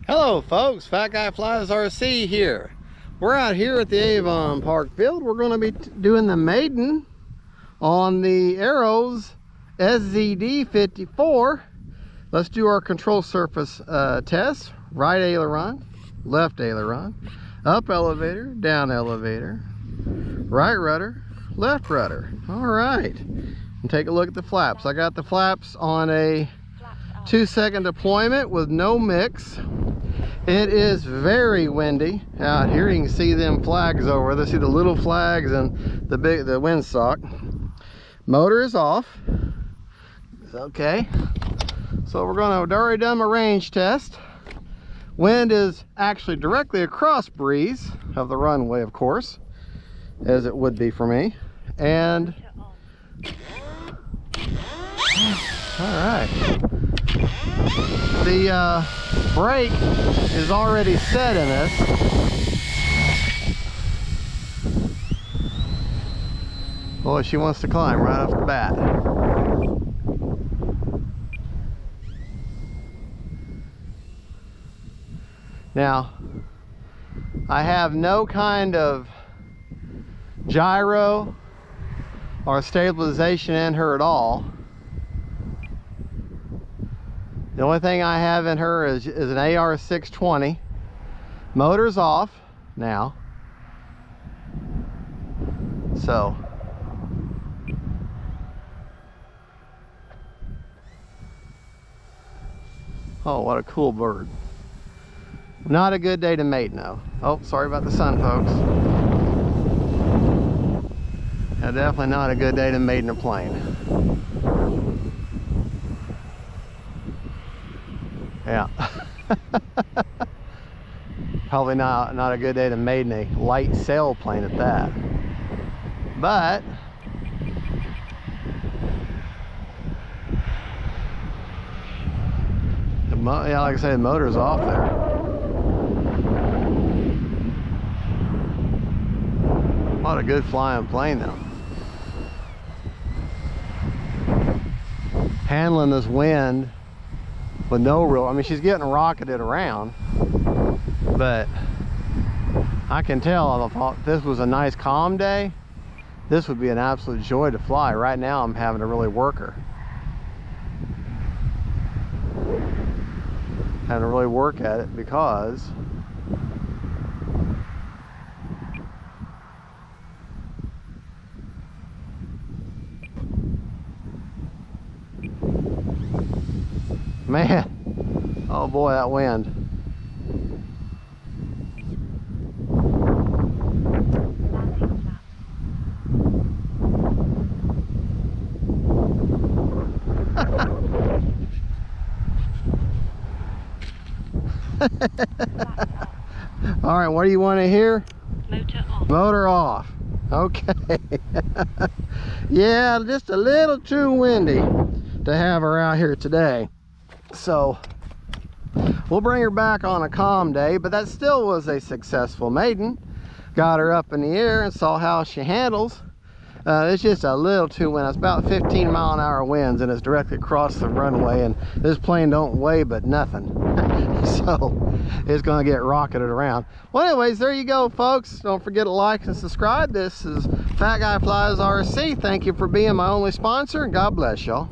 Hello folks, Fat Guy Flies RC here. We're out here at the Avon Park Field. We're going to be doing the maiden on the Arrows SZD 54. Let's do our control surface test. Right aileron, left aileron, up elevator, down elevator, right rudder, left rudder. All right, and take a look at the flaps. I got the flaps on a 2-second deployment with no mix. It is very windy out here. You can see them flags over there. See the little flags and the windsock. Motor is off. It's okay. So we're going to already done my range test. Wind is actually directly across breeze of the runway, of course, as it would be for me. And all right. The brake is already set in this. Boy, she wants to climb right off the bat. Now, I have no kind of gyro or stabilization in her at all. The only thing I have in her is an AR 620. Motor's off now. So oh, what a cool bird. Not a good day to maiden though. Oh, sorry about the sun, folks. Yeah, definitely not a good day to maiden a plane. Yeah. Probably not a good day to maiden a light sailplane at that. But yeah, like I said, the motor's off there. What a good flying plane though. Handling this wind with no real, I mean, she's getting rocketed around, but I can tell if this was a nice calm day, this would be an absolute joy to fly. Right now I'm having to really work her. Having to really work at it because man, oh boy, that wind. All right, what do you want to hear? Motor off. Motor off. Okay. Yeah, just a little too windy to have her out here today. So we'll bring her back on a calm day, but that still was a successful maiden. Got her up in the air and saw how she handles. It's just a little too windy. It's about 15-mile-an-hour winds, and it's directly across the runway, and this plane don't weigh but nothing. So it's going to get rocketed around. Well, anyways, there you go, folks. Don't forget to like and subscribe. This is Fat Guy Flies RC. Thank you for being my only sponsor, and God bless y'all.